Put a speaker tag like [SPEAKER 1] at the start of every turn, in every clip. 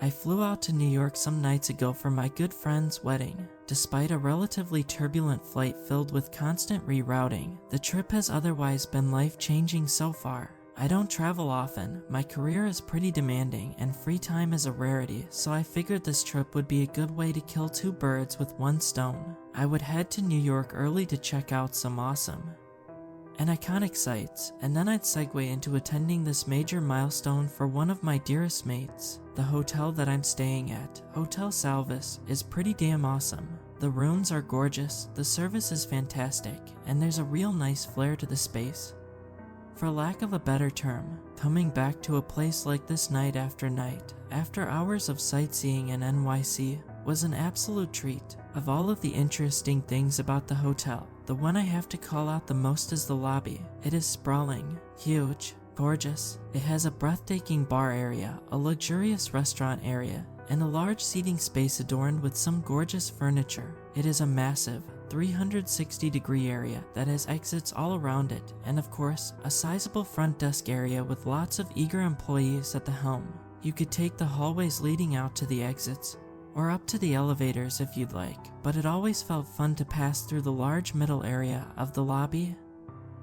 [SPEAKER 1] I flew out to New York some nights ago for my good friend's wedding. Despite a relatively turbulent flight filled with constant rerouting, the trip has otherwise been life-changing so far. I don't travel often, my career is pretty demanding, and free time is a rarity, so I figured this trip would be a good way to kill two birds with one stone. I would head to New York early to check out some awesome and iconic sites, and then I'd segue into attending this major milestone for one of my dearest mates. The hotel that I'm staying at, Hotel Salvis, is pretty damn awesome. The rooms are gorgeous, the service is fantastic, and there's a real nice flair to the space. For lack of a better term, coming back to a place like this night, after hours of sightseeing in NYC, was an absolute treat. Of all of the interesting things about the hotel, the one I have to call out the most is the lobby. It is sprawling, huge, gorgeous. It has a breathtaking bar area, a luxurious restaurant area, and a large seating space adorned with some gorgeous furniture. It is a massive 360-degree area that has exits all around it, and of course, a sizable front desk area with lots of eager employees at the helm. You could take the hallways leading out to the exits, or up to the elevators if you'd like, but it always felt fun to pass through the large middle area of the lobby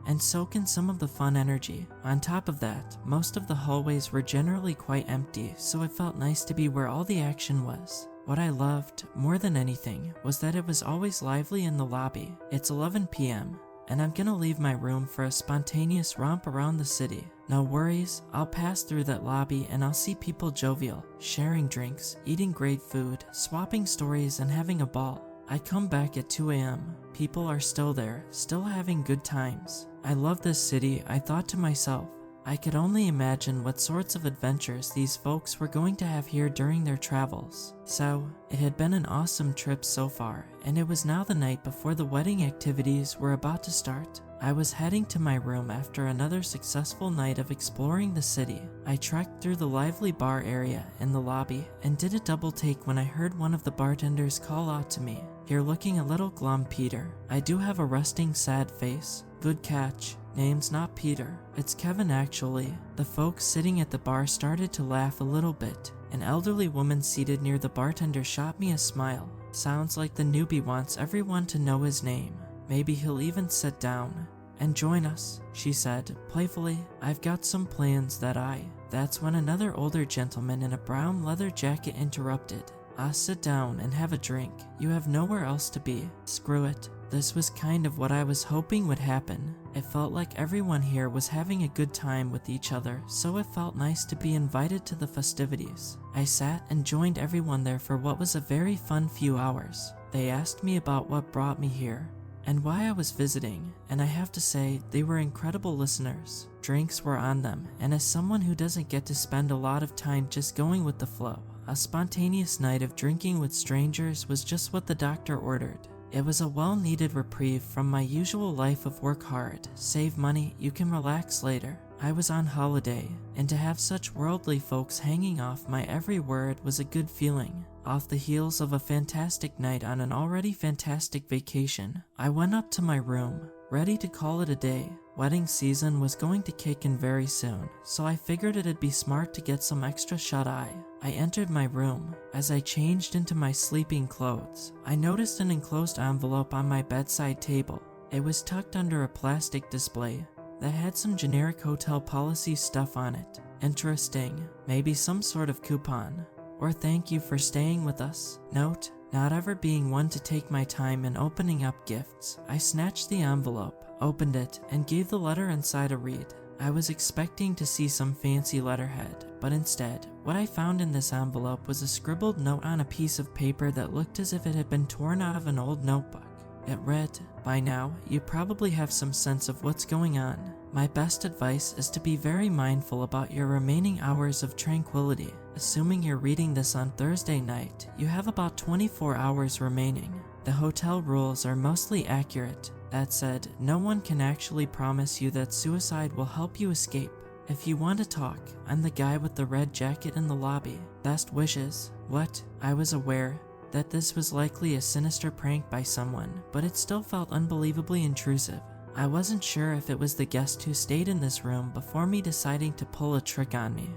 [SPEAKER 1] and soak in some of the fun energy. On top of that, most of the hallways were generally quite empty, so it felt nice to be where all the action was. What I loved, more than anything, was that it was always lively in the lobby. It's 11 p.m., and I'm gonna leave my room for a spontaneous romp around the city. No worries, I'll pass through that lobby and I'll see people jovial, sharing drinks, eating great food, swapping stories, and having a ball. I come back at 2 a.m. People are still there, still having good times. I love this city, I thought to myself. I could only imagine what sorts of adventures these folks were going to have here during their travels. So, it had been an awesome trip so far, and it was now the night before the wedding activities were about to start. I was heading to my room after another successful night of exploring the city. I trekked through the lively bar area in the lobby and did a double take when I heard one of the bartenders call out to me. "You're looking a little glum, Peter." I do have a resting sad face. Good catch. Name's not Peter, it's Kevin actually. The folks sitting at the bar started to laugh a little bit. An elderly woman seated near the bartender shot me a smile. Sounds like the newbie wants everyone to know his name. Maybe he'll even sit down and join us, she said, playfully. I've got some plans That's when another older gentleman in a brown leather jacket interrupted. Sit down and have a drink. You have nowhere else to be. Screw it. This was kind of what I was hoping would happen. It felt like everyone here was having a good time with each other, so it felt nice to be invited to the festivities. I sat and joined everyone there for what was a very fun few hours. They asked me about what brought me here and why I was visiting, and I have to say, they were incredible listeners. Drinks were on them, and as someone who doesn't get to spend a lot of time just going with the flow, a spontaneous night of drinking with strangers was just what the doctor ordered. It was a well-needed reprieve from my usual life of work hard, save money, you can relax later. I was on holiday, and to have such worldly folks hanging off my every word was a good feeling. Off the heels of a fantastic night on an already fantastic vacation, I went up to my room, ready to call it a day. Wedding season was going to kick in very soon, so I figured it'd be smart to get some extra shut-eye. I entered my room. As I changed into my sleeping clothes, I noticed an enclosed envelope on my bedside table. It was tucked under a plastic display that had some generic hotel policy stuff on it. Interesting. Maybe some sort of coupon. Or thank you for staying with us. Note, not ever being one to take my time in opening up gifts, I snatched the envelope, opened it, and gave the letter inside a read. I was expecting to see some fancy letterhead, but instead, what I found in this envelope was a scribbled note on a piece of paper that looked as if it had been torn out of an old notebook. It read, "By now, you probably have some sense of what's going on. My best advice is to be very mindful about your remaining hours of tranquility. Assuming you're reading this on Thursday night, you have about 24 hours remaining. The hotel rules are mostly accurate. That said, no one can actually promise you that suicide will help you escape. If you want to talk, I'm the guy with the red jacket in the lobby. Best wishes." What? I was aware that this was likely a sinister prank by someone, but it still felt unbelievably intrusive. I wasn't sure if it was the guest who stayed in this room before me deciding to pull a trick on me,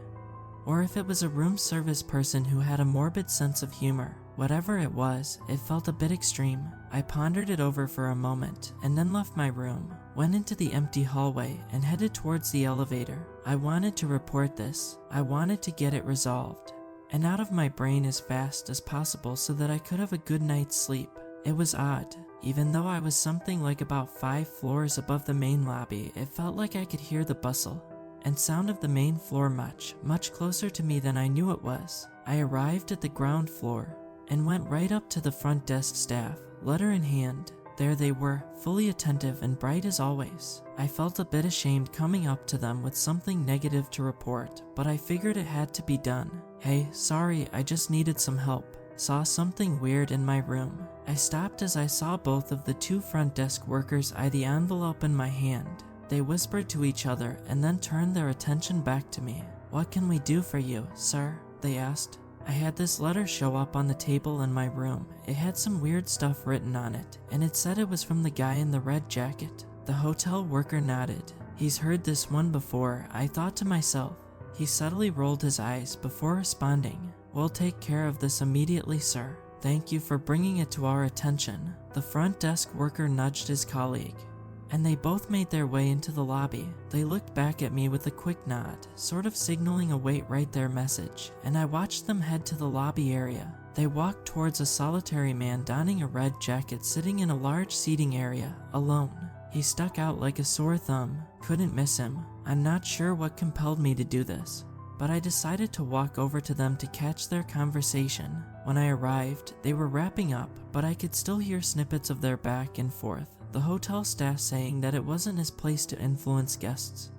[SPEAKER 1] or if it was a room service person who had a morbid sense of humor. Whatever it was, it felt a bit extreme. I pondered it over for a moment, and then left my room, went into the empty hallway, and headed towards the elevator. I wanted to report this. I wanted to get it resolved and out of my brain as fast as possible so that I could have a good night's sleep. It was odd. Even though I was something like about 5 floors above the main lobby, it felt like I could hear the bustle and sound of the main floor much closer to me than I knew it was. I arrived at the ground floor and went right up to the front desk staff, letter in hand. There they were, fully attentive and bright as always. I felt a bit ashamed coming up to them with something negative to report, but I figured it had to be done. Hey, sorry, I just needed some help. Saw something weird in my room. I stopped as I saw both of the 2 front desk workers eye the envelope in my hand. They whispered to each other and then turned their attention back to me. "What can we do for you, sir?" they asked. I had this letter show up on the table in my room. It had some weird stuff written on it, and it said it was from the guy in the red jacket. The hotel worker nodded. He's heard this one before, I thought to myself. He subtly rolled his eyes before responding. "We'll take care of this immediately, sir. Thank you for bringing it to our attention." The front desk worker nudged his colleague, and they both made their way into the lobby. They looked back at me with a quick nod, sort of signaling a wait right there message, and I watched them head to the lobby area. They walked towards a solitary man donning a red jacket sitting in a large seating area, alone. He stuck out like a sore thumb. Couldn't miss him. I'm not sure what compelled me to do this, but I decided to walk over to them to catch their conversation. When I arrived, they were wrapping up, but I could still hear snippets of their back and forth. The hotel staff saying that it wasn't his place to influence guests,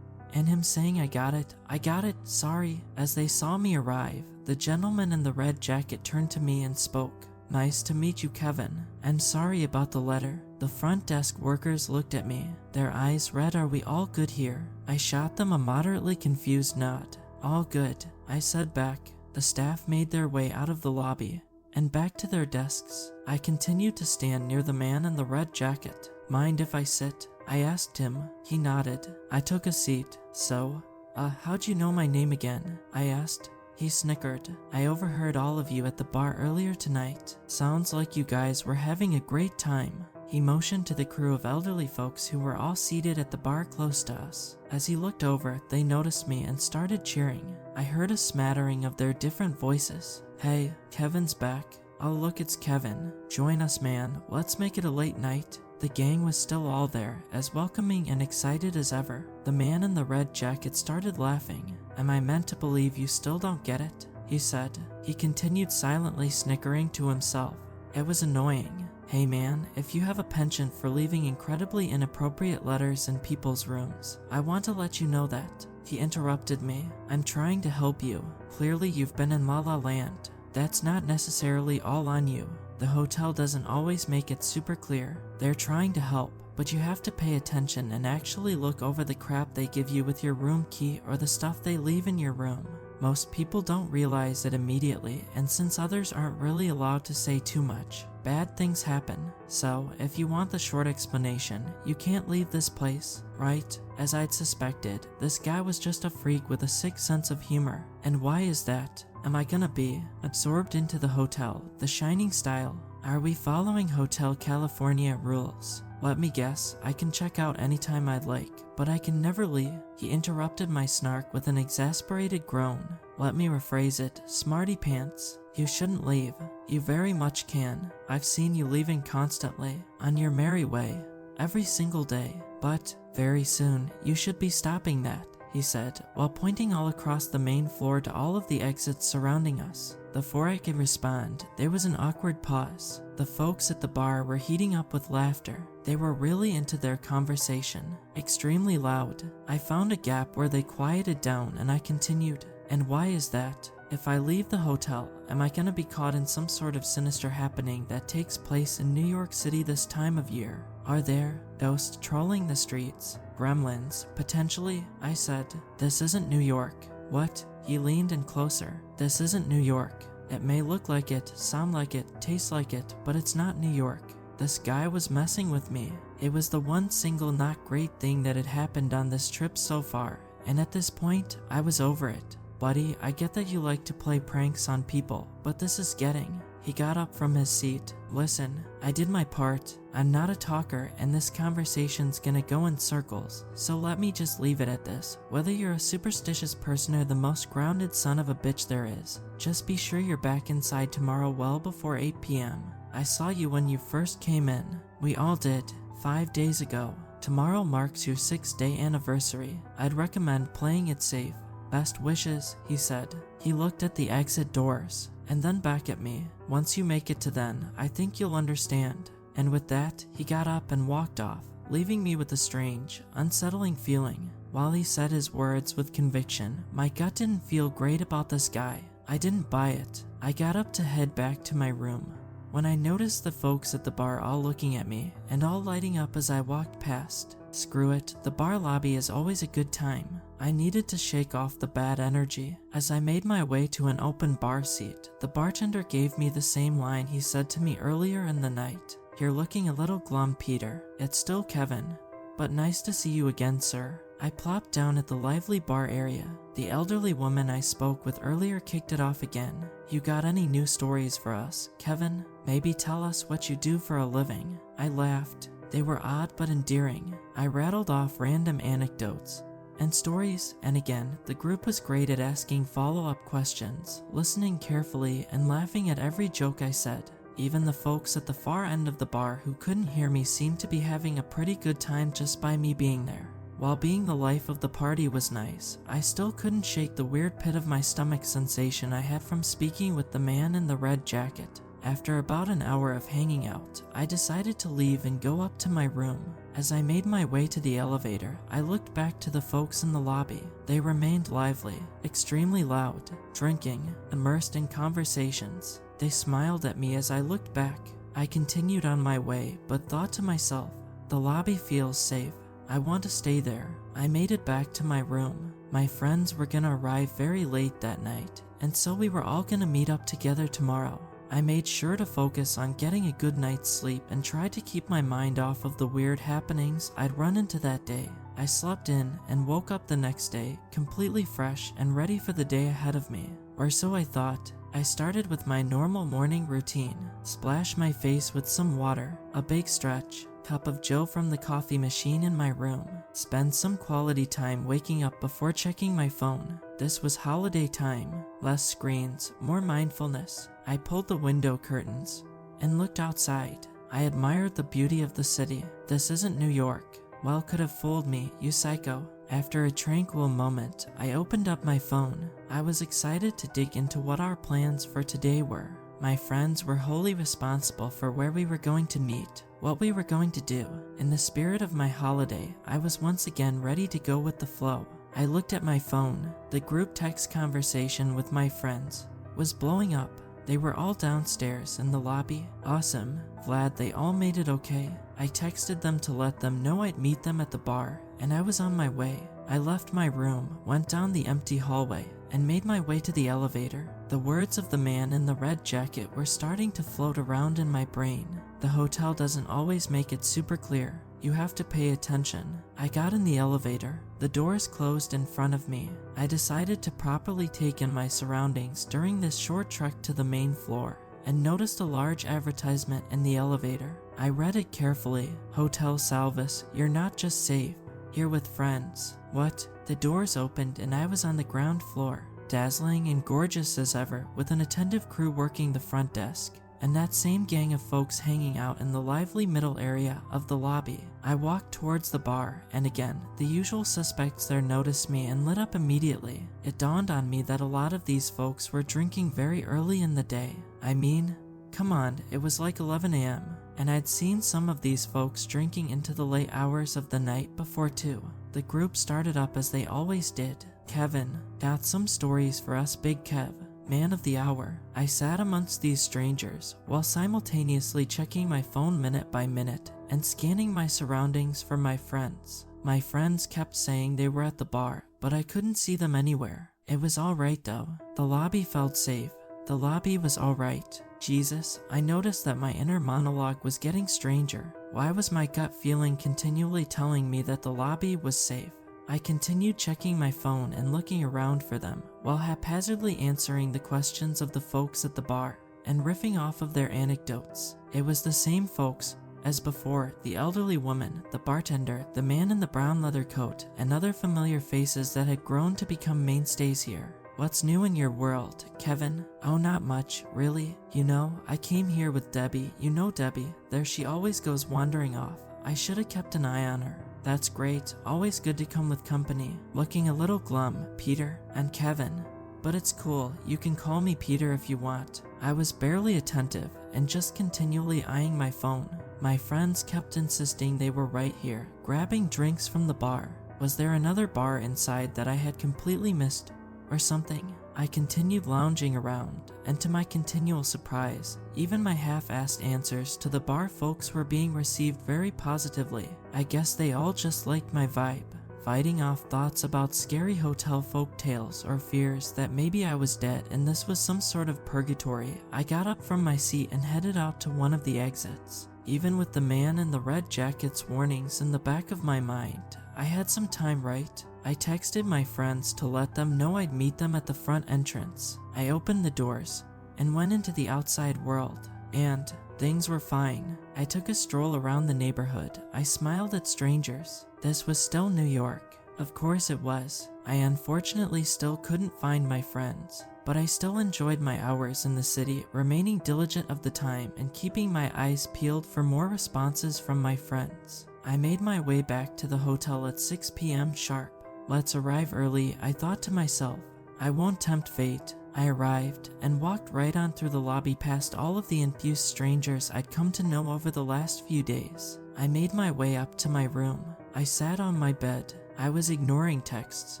[SPEAKER 1] and him saying I got it, sorry. As they saw me arrive, the gentleman in the red jacket turned to me and spoke. "Nice to meet you, Kevin. I'm sorry about the letter." The front desk workers looked at me, their eyes red. "Are we all good here?" I shot them a moderately confused nod. "All good," I said back. The staff made their way out of the lobby and back to their desks. I continued to stand near the man in the red jacket. "Mind if I sit?" I asked him. He nodded. I took a seat. "So, how'd you know my name again?" I asked. He snickered. "I overheard all of you at the bar earlier tonight. Sounds like you guys were having a great time." He motioned to the crew of elderly folks who were all seated at the bar close to us. As he looked over, they noticed me and started cheering. I heard a smattering of their different voices. "Hey, Kevin's back." "Oh look, it's Kevin. Join us, man. Let's make it a late night." The gang was still all there, as welcoming and excited as ever. The man in the red jacket started laughing. "Am I meant to believe you still don't get it?" he said. He continued silently snickering to himself. It was annoying. "Hey man, if you have a penchant for leaving incredibly inappropriate letters in people's rooms, I want to let you know that." He interrupted me. "I'm trying to help you. Clearly you've been in La La Land. That's not necessarily all on you. The hotel doesn't always make it super clear. They're trying to help, but you have to pay attention and actually look over the crap they give you with your room key or the stuff they leave in your room. Most people don't realize it immediately, and since others aren't really allowed to say too much, bad things happen. So, if you want the short explanation, you can't leave this place, right?" As I'd suspected, this guy was just a freak with a sick sense of humor. And why is that? Am I gonna be absorbed into the hotel, the shining style? Are we following Hotel California rules? Let me guess, I can check out anytime I'd like, but I can never leave. He interrupted my snark with an exasperated groan. Let me rephrase it, smarty pants. You shouldn't leave. You very much can. I've seen you leaving constantly, on your merry way, every single day. But, very soon, you should be stopping that, he said, while pointing all across the main floor to all of the exits surrounding us. Before I could respond, there was an awkward pause. The folks at the bar were heating up with laughter. They were really into their conversation, extremely loud. I found a gap where they quieted down and I continued. "And why is that? If I leave the hotel, am I gonna be caught in some sort of sinister happening that takes place in New York City this time of year? Are there ghosts trolling the streets? Gremlins, potentially?" I said. "This isn't New York." "What?" He leaned in closer. "This isn't New York. It may look like it, sound like it, taste like it, but it's not New York." This guy was messing with me. It was the one single not great thing that had happened on this trip so far, and at this point, I was over it. Buddy, I get that you like to play pranks on people, but this is getting. He got up from his seat. Listen, I did my part. I'm not a talker and this conversation's gonna go in circles, so let me just leave it at this. Whether you're a superstitious person or the most grounded son of a bitch there is, just be sure you're back inside tomorrow well before 8 p.m. I saw you when you first came in. We all did, 5 days ago. Tomorrow marks your 6th-day anniversary. I'd recommend playing it safe. Best wishes, he said. He looked at the exit doors, and then back at me. Once you make it to then, I think you'll understand. And with that, he got up and walked off, leaving me with a strange, unsettling feeling. While he said his words with conviction, my gut didn't feel great about this guy. I didn't buy it. I got up to head back to my room, when I noticed the folks at the bar all looking at me, and all lighting up as I walked past. Screw it, the bar lobby is always a good time. I needed to shake off the bad energy. As I made my way to an open bar seat, the bartender gave me the same line he said to me earlier in the night. You're looking a little glum, Peter. It's still Kevin. But nice to see you again, sir. I plopped down at the lively bar area. The elderly woman I spoke with earlier kicked it off again. You got any new stories for us, Kevin? Maybe tell us what you do for a living. I laughed. They were odd but endearing. I rattled off random anecdotes and stories, and again, the group was great at asking follow-up questions, listening carefully and laughing at every joke I said. Even the folks at the far end of the bar who couldn't hear me seemed to be having a pretty good time just by me being there. While being the life of the party was nice, I still couldn't shake the weird pit of my stomach sensation I had from speaking with the man in the red jacket. After about an hour of hanging out, I decided to leave and go up to my room. As I made my way to the elevator, I looked back to the folks in the lobby. They remained lively, extremely loud, drinking, immersed in conversations. They smiled at me as I looked back. I continued on my way, but thought to myself, the lobby feels safe. I want to stay there. I made it back to my room. My friends were gonna arrive very late that night, and so we were all gonna meet up together tomorrow. I made sure to focus on getting a good night's sleep and tried to keep my mind off of the weird happenings I'd run into that day. I slept in and woke up the next day, completely fresh and ready for the day ahead of me. Or so I thought. I started with my normal morning routine. Splash my face with some water, a big stretch, cup of Joe from the coffee machine in my room. Spend some quality time waking up before checking my phone. This was holiday time. Less screens, more mindfulness. I pulled the window curtains and looked outside. I admired the beauty of the city. This isn't New York. Well, could have fooled me, you psycho. After a tranquil moment, I opened up my phone. I was excited to dig into what our plans for today were. My friends were wholly responsible for where we were going to meet, what we were going to do. In the spirit of my holiday, I was once again ready to go with the flow. I looked at my phone. The group text conversation with my friends was blowing up. They were all downstairs in the lobby. Awesome. Glad they all made it okay. I texted them to let them know I'd meet them at the bar, and I was on my way. I left my room, went down the empty hallway, and made my way to the elevator. The words of the man in the red jacket were starting to float around in my brain. The hotel doesn't always make it super clear. You have to pay attention. I got in the elevator. The doors closed in front of me. I decided to properly take in my surroundings during this short trek to the main floor, and noticed a large advertisement in the elevator. I read it carefully. Hotel Salvis, you're not just safe, you're with friends. What? The doors opened and I was on the ground floor, dazzling and gorgeous as ever, with an attentive crew working the front desk, and that same gang of folks hanging out in the lively middle area of the lobby. I walked towards the bar, and again, the usual suspects there noticed me and lit up immediately. It dawned on me that a lot of these folks were drinking very early in the day. I mean, come on, it was like 11 a.m., and I'd seen some of these folks drinking into the late hours of the night before too. The group started up as they always did. Kevin, got some stories for us, Big Kev, man of the hour. I sat amongst these strangers while simultaneously checking my phone minute by minute and scanning my surroundings for my friends. My friends kept saying they were at the bar, but I couldn't see them anywhere. It was alright though. The lobby felt safe. The lobby was alright. Jesus, I noticed that my inner monologue was getting stranger. Why was my gut feeling continually telling me that the lobby was safe? I continued checking my phone and looking around for them, while haphazardly answering the questions of the folks at the bar and riffing off of their anecdotes. It was the same folks as before, the elderly woman, the bartender, the man in the brown leather coat, and other familiar faces that had grown to become mainstays here. What's new in your world, Kevin? Oh, not much, really. You know, I came here with Debbie. You know Debbie, there she always goes wandering off. I should have kept an eye on her. That's great, always good to come with company. Looking a little glum, Peter and Kevin. But it's cool, you can call me Peter if you want. I was barely attentive and just continually eyeing my phone. My friends kept insisting they were right here, grabbing drinks from the bar. Was there another bar inside that I had completely missed or something? I continued lounging around, and to my continual surprise, even my half-assed answers to the bar folks were being received very positively. I guess they all just liked my vibe. Fighting off thoughts about scary hotel folk tales or fears that maybe I was dead and this was some sort of purgatory, I got up from my seat and headed out to one of the exits. Even with the man in the red jacket's warnings in the back of my mind, I had some time, right? I texted my friends to let them know I'd meet them at the front entrance. I opened the doors and went into the outside world, and things were fine. I took a stroll around the neighborhood. I smiled at strangers. This was still New York. Of course it was. I unfortunately still couldn't find my friends, but I still enjoyed my hours in the city, remaining diligent of the time and keeping my eyes peeled for more responses from my friends. I made my way back to the hotel at 6 p.m. sharp. Let's arrive early, I thought to myself. I won't tempt fate. I arrived and walked right on through the lobby past all of the infused strangers I'd come to know over the last few days. I made my way up to my room. I sat on my bed. I was ignoring texts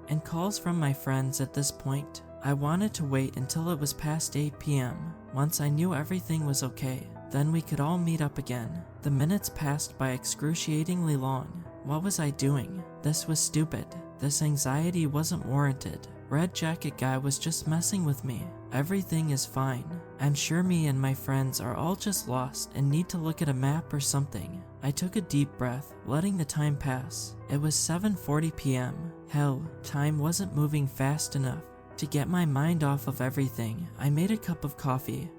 [SPEAKER 1] and calls from my friends at this point. I wanted to wait until it was past 8 p.m. Once I knew everything was okay, then we could all meet up again. The minutes passed by excruciatingly long. What was I doing? This was stupid. This anxiety wasn't warranted. Red jacket guy was just messing with me. Everything is fine. I'm sure me and my friends are all just lost and need to look at a map or something. I took a deep breath, letting the time pass. It was 7:40 p.m. Hell, time wasn't moving fast enough. To get my mind off of everything, I made a cup of coffee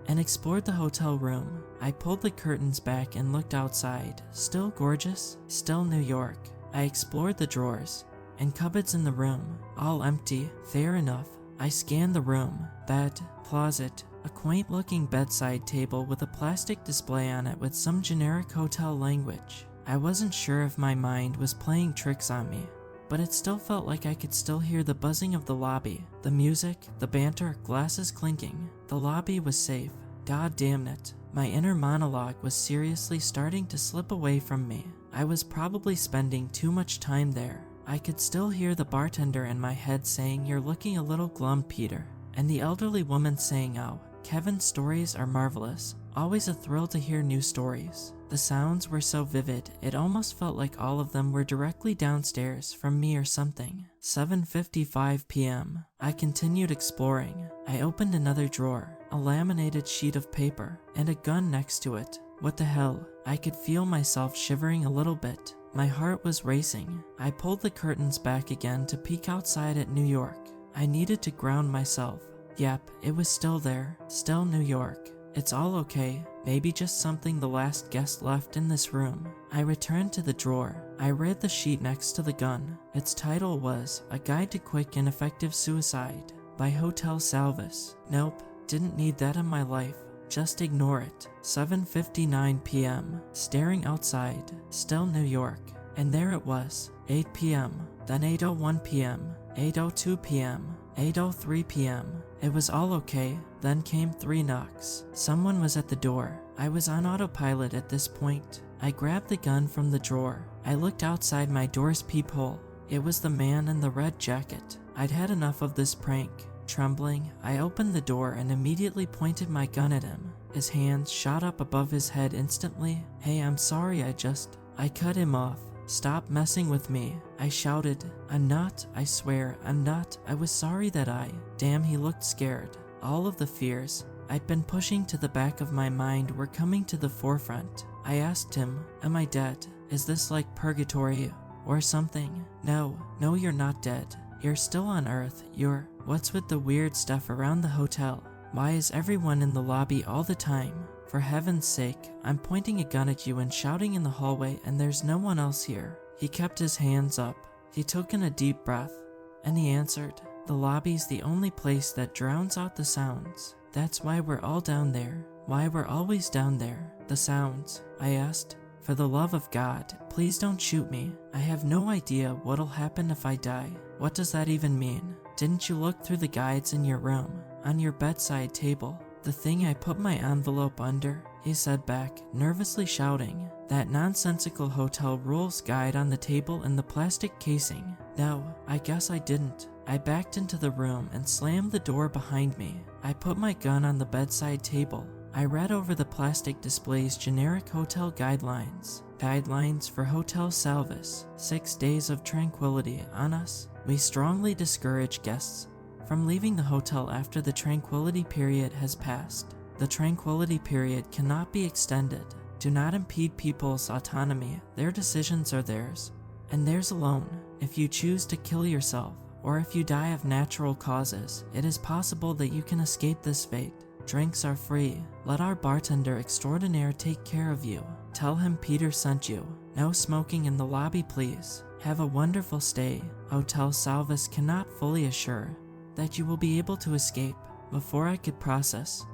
[SPEAKER 1] and explored the hotel room. I pulled the curtains back and looked outside. Still gorgeous, still New York. I explored the drawers and cupboards in the room, all empty. Fair enough. I scanned the room. Bed, closet, a quaint-looking bedside table with a plastic display on it with some generic hotel language. I wasn't sure if my mind was playing tricks on me, but it still felt like I could still hear the buzzing of the lobby, the music, the banter, glasses clinking. The lobby was safe. God damn it. My inner monologue was seriously starting to slip away from me. I was probably spending too much time there. I could still hear the bartender in my head saying, "You're looking a little glum, Peter," and the elderly woman saying, "Oh, Kevin's stories are marvelous. Always a thrill to hear new stories." The sounds were so vivid, it almost felt like all of them were directly downstairs from me or something. 7:55 p.m. I continued exploring. I opened another drawer, a laminated sheet of paper, and a gun next to it. What the hell? I could feel myself shivering a little bit. My heart was racing. I pulled the curtains back again to peek outside at New York. I needed to ground myself. Yep, it was still there. Still New York. It's all okay. Maybe just something the last guest left in this room. I returned to the drawer. I read the sheet next to the gun. Its title was A Guide to Quick and Effective Suicide by Hotel Salvis. Nope, didn't need that in my life. Just ignore it. 7:59 p.m. Staring outside. Still New York. And there it was. 8 p.m. Then 8:01 p.m. 8:02 p.m. 8:03 p.m. It was all okay. Then came 3 knocks. Someone was at the door. I was on autopilot at this point. I grabbed the gun from the drawer. I looked outside my door's peephole. It was the man in the red jacket. I'd had enough of this prank. Trembling, I opened the door and immediately pointed my gun at him. His hands shot up above his head instantly. "Hey, I'm sorry, I cut him off. Stop messing with me," I shouted. "I'm not, I swear, I'm not. I was sorry that Damn, he looked scared. All of the fears I'd been pushing to the back of my mind were coming to the forefront. I asked him, "Am I dead? Is this like purgatory? or something. No, you're not dead. You're still on Earth. What's with the weird stuff around the hotel? Why is everyone in the lobby all the time? For heaven's sake, I'm pointing a gun at you and shouting in the hallway and there's no one else here." He kept his hands up. He took in a deep breath, and he answered, "The lobby's the only place that drowns out the sounds. That's why we're all down there. Why we're always down there. The sounds." I asked, "For the love of God, please don't shoot me. I have no idea what'll happen if I die." "What does that even mean? Didn't you look through the guides in your room, on your bedside table? The thing I put my envelope under?" He said back, nervously shouting, "That nonsensical hotel rules guide on the table in the plastic casing." No, I guess I didn't. I backed into the room and slammed the door behind me. I put my gun on the bedside table. I read over the plastic display's generic hotel guidelines. Guidelines for Hotel Salvis. 6 days of tranquility on us. We strongly discourage guests from leaving the hotel after the tranquility period has passed. The tranquility period cannot be extended. Do not impede people's autonomy. Their decisions are theirs, and theirs alone. If you choose to kill yourself, or if you die of natural causes, it is possible that you can escape this fate. Drinks are free. Let our bartender extraordinaire take care of you. Tell him Peter sent you. No smoking in the lobby, please. Have a wonderful stay. Hotel Salvis cannot fully assure that you will be able to escape." Before I could process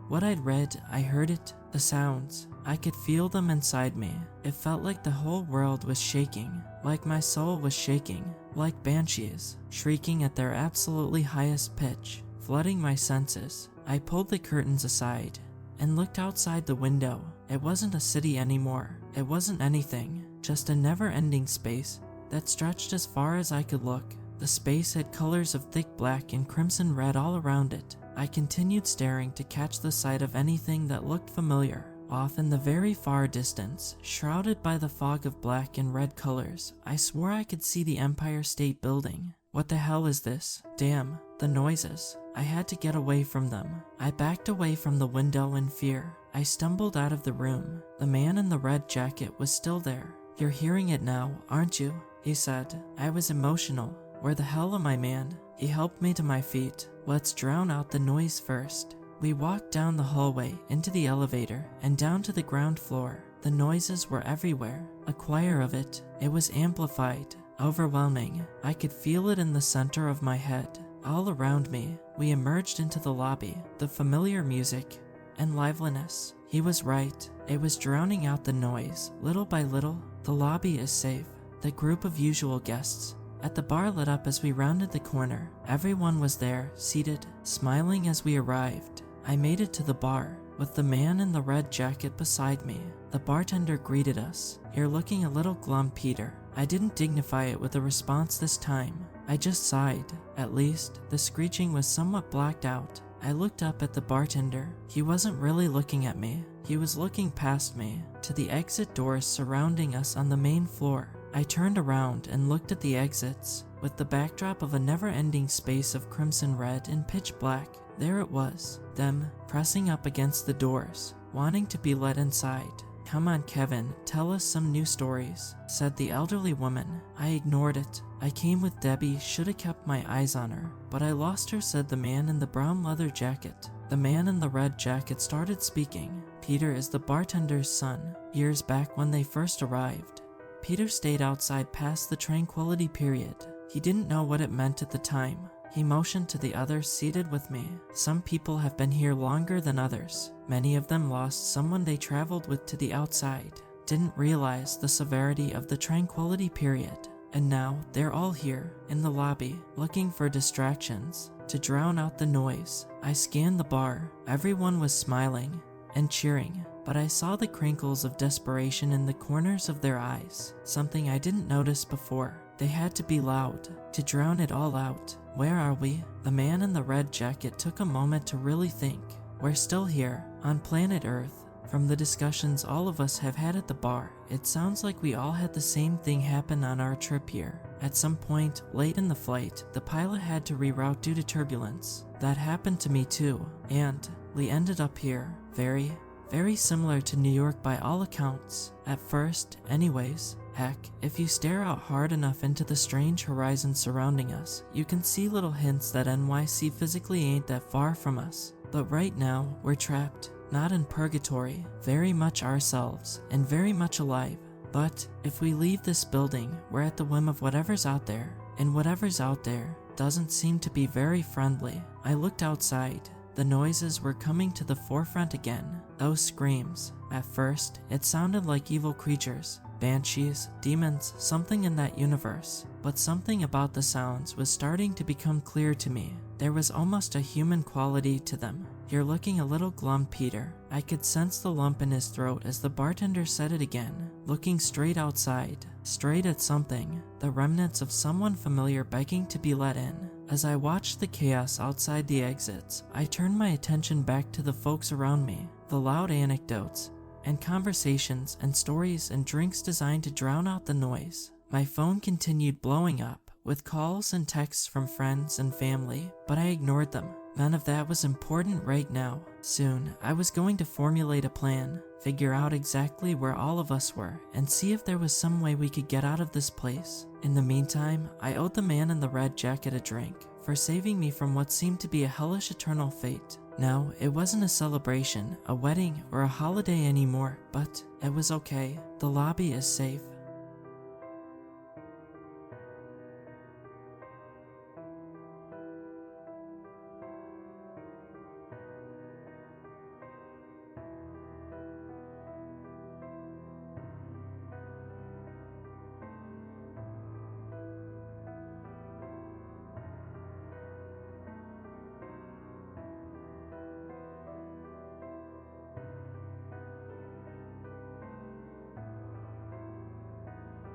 [SPEAKER 1] what I'd read, I heard it. The sounds. I could feel them inside me. It felt like the whole world was shaking, like my soul was shaking, like banshees, shrieking at their absolutely highest pitch, flooding my senses. I pulled the curtains aside and looked outside the window. It wasn't a city anymore. It wasn't anything, just a never-ending space that stretched as far as I could look. The space had colors of thick black and crimson red all around it. I continued staring to catch the sight of anything that looked familiar. Off in the very far distance, shrouded by the fog of black and red colors, I swore I could see the Empire State Building. What the hell is this? Damn, the noises. I had to get away from them. I backed away from the window in fear. I stumbled out of the room. The man in the red jacket was still there. "You're hearing it now, aren't you?" he said. I was emotional. "Where the hell am I, man?" He helped me to my feet. "Let's drown out the noise first." We walked down the hallway, into the elevator, and down to the ground floor. The noises were everywhere. A choir of it. It was amplified, overwhelming. I could feel it in the center of my head. All around me. We emerged into the lobby. The familiar music and liveliness. He was right. It was drowning out the noise. Little by little, the lobby is safe. The group of usual guests at the bar lit up as we rounded the corner. Everyone was there, seated, smiling as we arrived. I made it to the bar, with the man in the red jacket beside me. The bartender greeted us. "You're looking a little glum, Peter." I didn't dignify it with a response this time. I just sighed. At least, the screeching was somewhat blacked out. I looked up at the bartender. He wasn't really looking at me. He was looking past me, to the exit doors surrounding us on the main floor. I turned around and looked at the exits. With the backdrop of a never-ending space of crimson red and pitch black, there it was, them, pressing up against the doors, wanting to be let inside. "Come on, Kevin, tell us some new stories," said the elderly woman. I ignored it. "I came with Debbie, shoulda kept my eyes on her, but I lost her," said the man in the brown leather jacket. The man in the red jacket started speaking. "Peter is the bartender's son. Years back when they first arrived, Peter stayed outside past the tranquility period. He didn't know what it meant at the time. He motioned to the others seated with me. Some people have been here longer than others. Many of them lost someone they traveled with to the outside, didn't realize the severity of the tranquility period, and now they're all here, in the lobby, looking for distractions, to drown out the noise." I scanned the bar. Everyone was smiling and cheering, but I saw the crinkles of desperation in the corners of their eyes, something I didn't notice before. They had to be loud, to drown it all out. "Where are we?" The man in the red jacket took a moment to really think. "We're still here, on planet Earth. From the discussions all of us have had at the bar, it sounds like we all had the same thing happen on our trip here. At some point, late in the flight, the pilot had to reroute due to turbulence. That happened to me too, and we ended up here. Very similar to New York by all accounts. At first, anyways. Heck, if you stare out hard enough into the strange horizon surrounding us, you can see little hints that NYC physically ain't that far from us. But right now, we're trapped, not in purgatory, very much ourselves, and very much alive. But if we leave this building, we're at the whim of whatever's out there, and whatever's out there doesn't seem to be very friendly. I looked outside. The noises were coming to the forefront again, those screams. At first, it sounded like evil creatures, banshees, demons, something in that universe. But something about the sounds was starting to become clear to me. There was almost a human quality to them. "You're looking a little glum, Peter." I could sense the lump in his throat as the bartender said it again, looking straight outside, straight at something, the remnants of someone familiar begging to be let in. As I watched the chaos outside the exits, I turned my attention back to the folks around me, the loud anecdotes, and conversations and stories and drinks designed to drown out the noise. My phone continued blowing up, with calls and texts from friends and family, but I ignored them. None of that was important right now. Soon, I was going to formulate a plan, figure out exactly where all of us were, and see if there was some way we could get out of this place. In the meantime, I owed the man in the red jacket a drink, for saving me from what seemed to be a hellish eternal fate. Now, it wasn't a celebration, a wedding, or a holiday anymore, but it was okay. The lobby is safe.